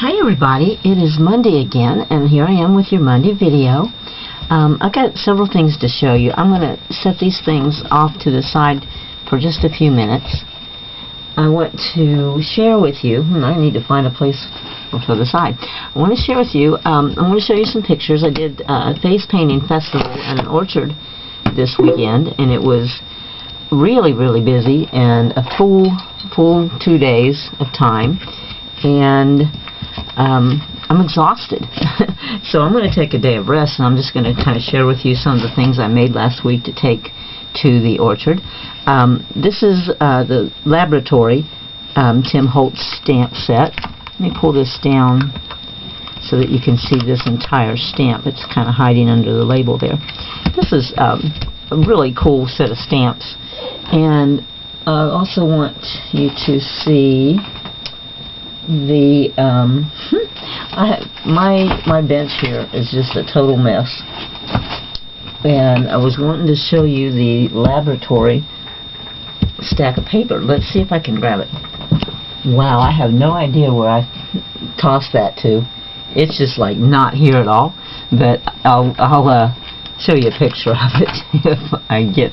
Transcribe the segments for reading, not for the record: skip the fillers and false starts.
Hi everybody, it is Monday again, and here I am with your Monday video. I've got several things to show you. I'm going to set these things off to the side for just a few minutes. I want to share with you, I need to find a place for the side. I want to share with you, I'm going to show you some pictures. I did a face painting festival at an orchard this weekend, and it was really busy and a full 2 days of time, and I'm exhausted. So I'm going to take a day of rest, and I'm just going to kind of share with you some of the things I made last week to take to the orchard. This is the laboratory Tim Holtz stamp set. Let me pull this down so that you can see this entire stamp. It's kind of hiding under the label there. This is a really cool set of stamps, and I also want you to see the my bench here is just a total mess, and I was wanting to show you the laboratory stack of paper. Let's see if I can grab it. Wow, I have no idea where I tossed that to. It's just like not here at all, but I'll show you a picture of it if I get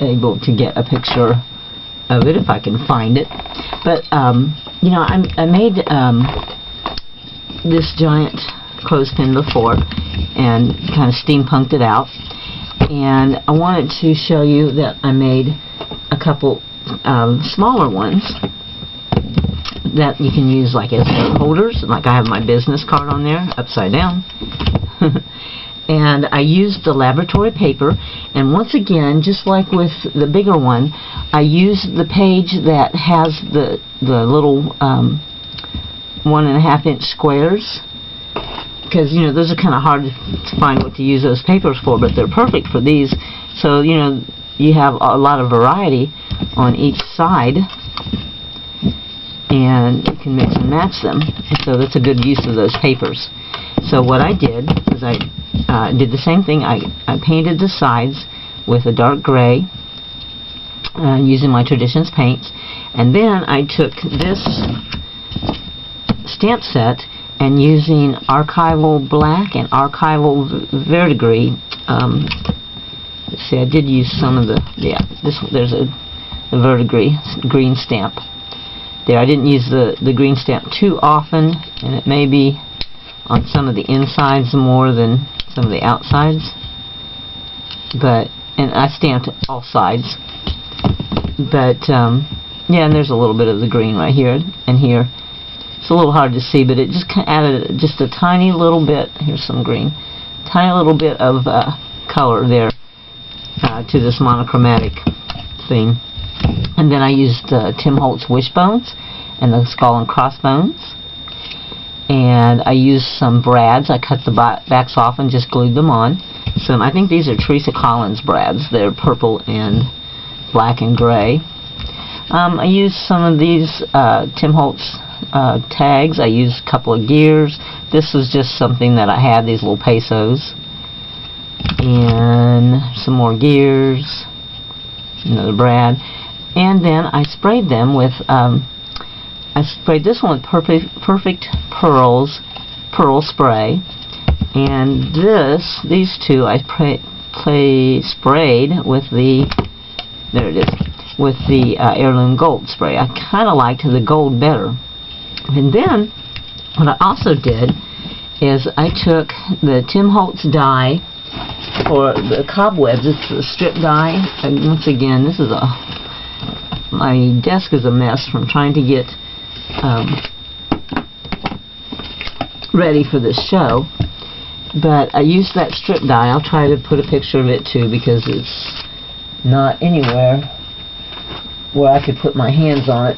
able to get a picture of it, if I can find it. But you know, I made this giant clothespin before and kind of steampunked it out, and I wanted to show you that I made a couple smaller ones that you can use like as holders. Like I have my business card on there upside down. And I used the laboratory paper, and once again, just like with the bigger one, I used the page that has the little 1.5 inch squares, because you know those are kind of hard to find what to use those papers for, but they're perfect for these. So you know you have a lot of variety on each side, and you can mix and match them. So that's a good use of those papers. So what I did is I did the same thing. I painted the sides with a dark gray using my Traditions paints, and then I took this stamp set and using archival black and archival verdigris. Let's see, I did use some of the there's a verdigris green stamp there. I didn't use the green stamp too often, and it may be on some of the insides more than some of the outsides, and I stamped all sides, but yeah, and there's a little bit of the green right here and here. It's a little hard to see, but it just kind of added just a tiny little bit. Here's some green, tiny little bit of color there to this monochromatic thing. And then I used Tim Holtz wishbones and the skull and crossbones. And I used some brads. I cut the backs off and just glued them on. I think these are Teresa Collins brads. They're purple and black and gray. I used some of these Tim Holtz tags. I used a couple of gears. This was just something that I had, these little pesos. And some more gears. Another brad. And then I sprayed them with I sprayed this one with Perfect Pearls Pearl Spray, and these two I sprayed with the Heirloom Gold spray. I kind of liked the gold better. And then what I also did is I took the Tim Holtz die for the cobwebs. It's the strip die, and once again, my desk is a mess from trying to get ready for this show, but I used that strip die. I'll try to put a picture of it too, because it's not anywhere where I could put my hands on it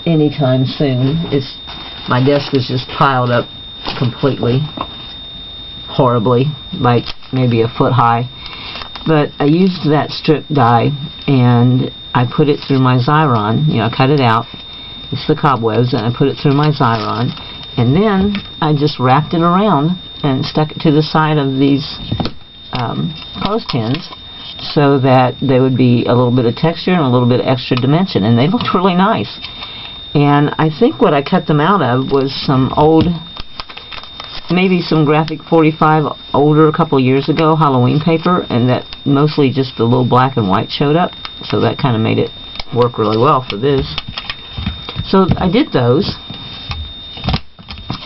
anytime soon. My desk is just piled up completely horribly, like maybe a foot high. But I used that strip die and I put it through my Xyron. You know, I cut it out. It's the cobwebs, and I put it through my Xyron, and then I just wrapped it around and stuck it to the side of these clothespins so that there would be a little bit of texture and a little bit of extra dimension, and they looked really nice. And I think what I cut them out of was some old, maybe some graphic 45 older, a couple years ago, Halloween paper, and that mostly just the little black and white showed up, so that kind of made it work really well for this. So I did those,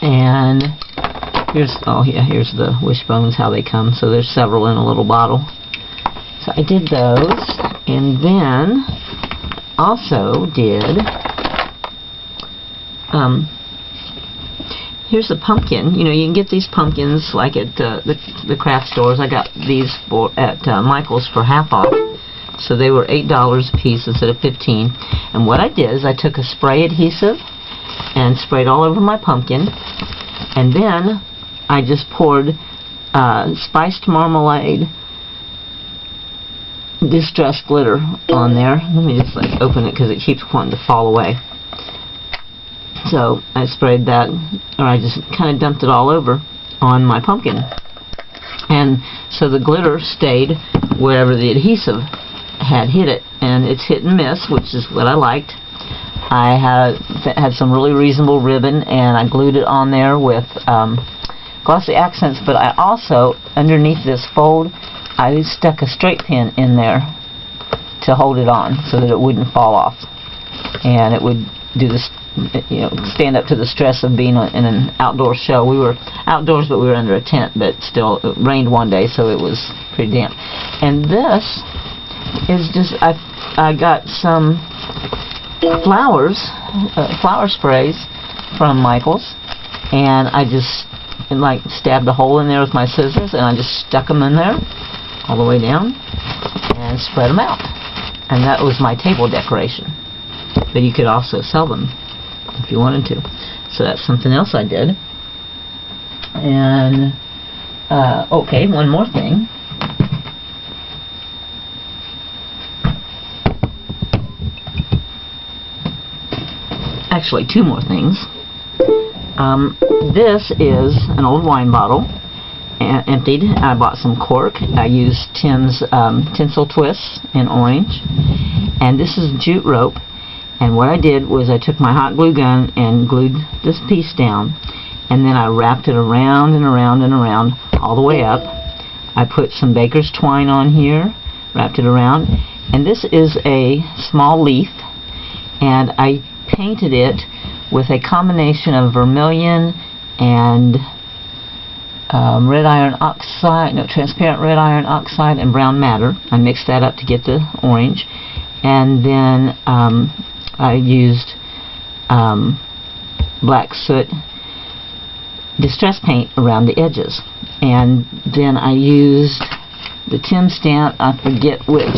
and here's the wishbones, how they come. So there's several in a little bottle. So I did those, and then also did here's the pumpkin. You know, you can get these pumpkins like at the craft stores. I got these at Michael's for half off, so they were $8 a piece instead of $15. And what I did is I took a spray adhesive and sprayed all over my pumpkin, and then I just poured spiced marmalade distress glitter on there. Let me just open it because it keeps wanting to fall away. So I sprayed that, or I just kind of dumped it all over on my pumpkin. And so the glitter stayed wherever the adhesive had hit it, and it's hit and miss, which is what I liked. I had some really reasonable ribbon, and I glued it on there with glossy accents, but I also, underneath this fold, I stuck a straight pin in there to hold it on so that it wouldn't fall off, and it would do this, you know, stand up to the stress of being in an outdoor show. We were outdoors, but we were under a tent, but still it rained one day, so it was pretty damp. And this is just, I got some flower sprays from Michael's, and I just stabbed a hole in there with my scissors, and I just stuck them in there all the way down and spread them out. And that was my table decoration. But you could also sell them if you wanted to. So that's something else I did. And okay, one more thing. Actually, two more things. This is an old wine bottle, emptied. I bought some cork. I used Tim's tinsel twists in orange. And this is jute rope. And what I did was I took my hot glue gun and glued this piece down, and then I wrapped it around and around and around all the way up. I put some baker's twine on here, wrapped it around, and this is a small leaf, and I painted it with a combination of vermilion and transparent red iron oxide and brown madder. I mixed that up to get the orange, and then I used black soot distress paint around the edges, and then I used the Tim stamp. I forget which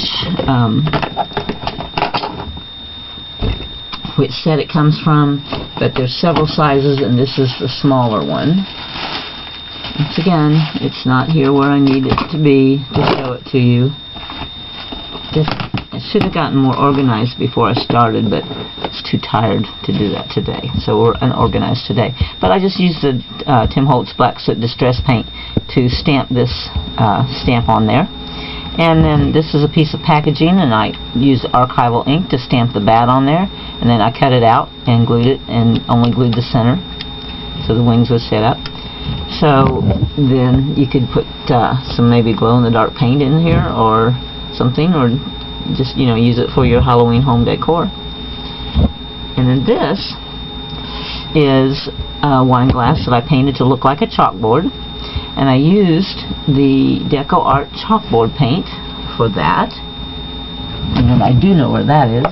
set it comes from, but there's several sizes, and this is the smaller one. Once again, it's not here where I need it to be to show it to you. I should have gotten more organized before I started, but I was too tired to do that today, so we're unorganized today. But I just used the Tim Holtz Black Soot Distress Paint to stamp this stamp on there. And then this is a piece of packaging, and I used archival ink to stamp the bat on there, and then I cut it out and glued it, and only glued the center so the wings would set up. So then you could put some maybe glow-in-the-dark paint in here or something, or just, you know, use it for your Halloween home decor. And then this is a wine glass that I painted to look like a chalkboard, and I used the Deco Art chalkboard paint for that, and I do know where that is.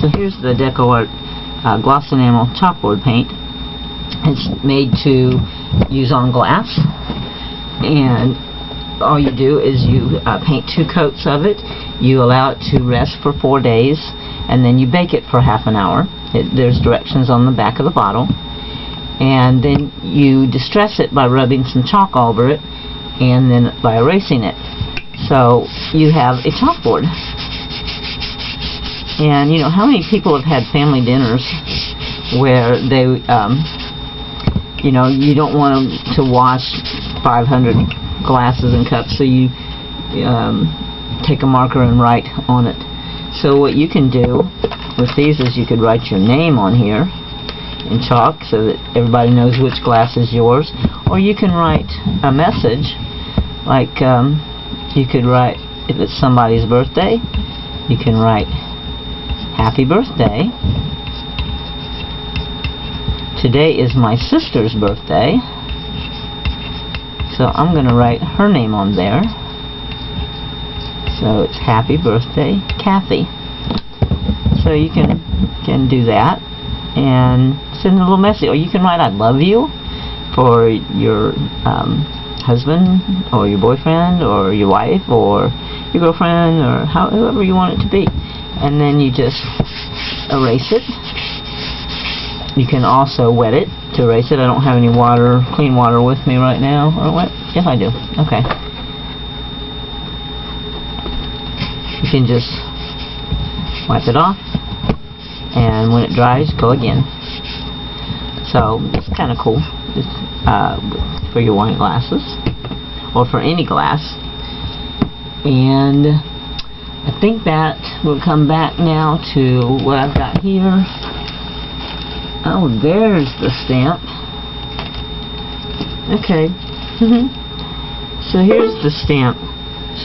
So here's the Deco Art gloss enamel chalkboard paint. It's made to use on glass, and all you do is you paint 2 coats of it, you allow it to rest for 4 days, and then you bake it for half an hour. There's directions on the back of the bottle, and then you distress it by rubbing some chalk over it, and then by erasing it. So you have a chalkboard. And you know, how many people have had family dinners where they you know, you don't want them to wash 500 glasses and cups, so you take a marker and write on it. So what you can do with these is you could write your name on here in chalk so that everybody knows which glass is yours, or you can write a message, like you could write, if it's somebody's birthday, you can write happy birthday. Today is my sister's birthday, so I'm going to write her name on there. So it's happy birthday, Kathy. So you can do that and send a little message, or you can write I love you for your husband or your boyfriend or your wife or your girlfriend or whoever you want it to be, and then you just erase it. You can also wet it to erase it. I don't have any clean water with me right now. Or what? Yes, I do. Okay. You can just wipe it off, and when it dries, go again. So it's kind of cool. It's, for your wine glasses, or for any glass. And I think that we'll come back now to what I've got here. Oh, there's the stamp. Okay. So here's the stamp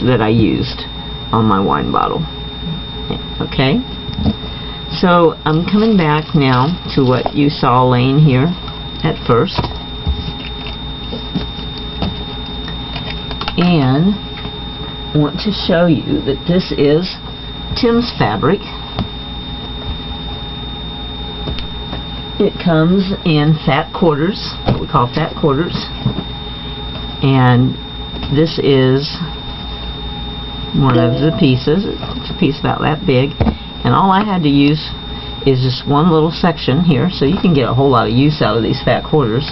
that I used on my wine bottle. Okay. So I'm coming back now to what you saw laying here at first. And I want to show you that this is Tim's fabric. It comes in fat quarters, what we call fat quarters, and this is one of the pieces. It's a piece about that big, and all I had to use is just one little section here, so you can get a whole lot of use out of these fat quarters.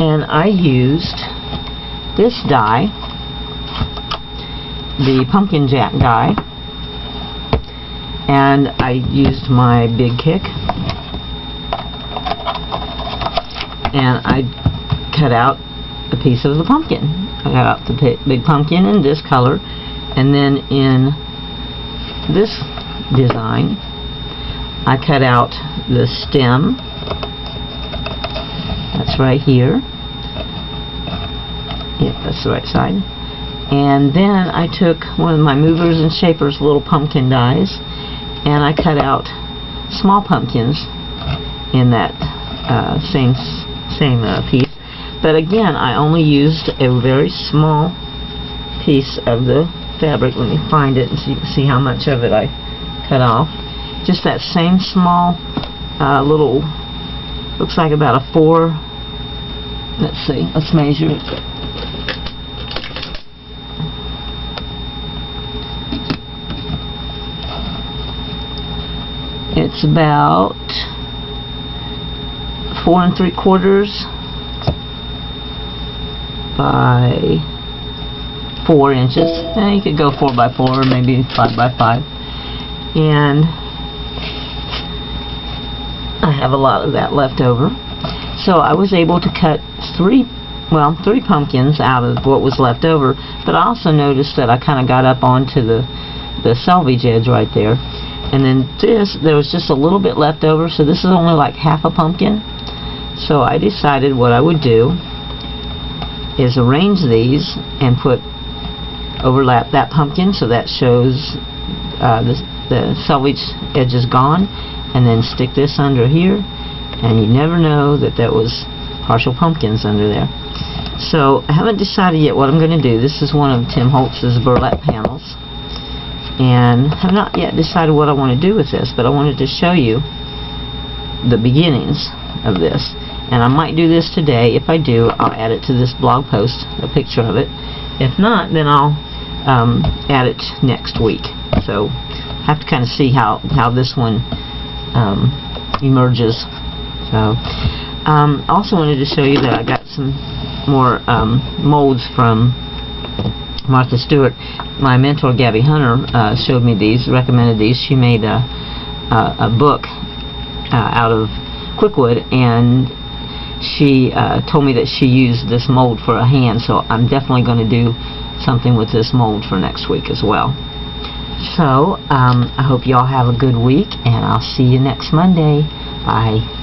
And I used this die, the pumpkin jack die, and I used my big kick, and I cut out a piece of the pumpkin. I cut out the big pumpkin in this color, and then in this design I cut out the stem. That's right here. Yep, that's the right side. And then I took one of my movers and shapers little pumpkin dies, and I cut out small pumpkins in that same piece. But again, I only used a very small piece of the fabric. Let me find it and so you can see how much of it I cut off. Just that same small little, looks like about a 4, let's see, let's measure it. It's about 4 3/4 by 4 inches. You could go 4 by 4, maybe 5 by 5. And I have a lot of that left over. So I was able to cut 3 pumpkins out of what was left over, but I also noticed that I kind of got up onto the selvage edge right there. And then there was just a little bit left over, so this is only like half a pumpkin. So I decided what I would do is arrange these and overlap that pumpkin so that shows the selvage edge is gone, and then stick this under here, and you never know that was partial pumpkins under there. So I haven't decided yet what I'm going to do. This is one of Tim Holtz's burlap panels, and have not yet decided what I want to do with this, but I wanted to show you the beginnings of this. And I might do this today. If I do, I'll add it to this blog post, a picture of it. If not, then I'll add it next week. So I have to kind of see how this one emerges. So also wanted to show you that I got some more molds from Martha Stewart. My mentor Gabby Hunter showed me these, recommended these. She made a book out of Quickwood, and she told me that she used this mold for a hand, so I'm definitely going to do something with this mold for next week as well. So, I hope you all have a good week, and I'll see you next Monday. Bye.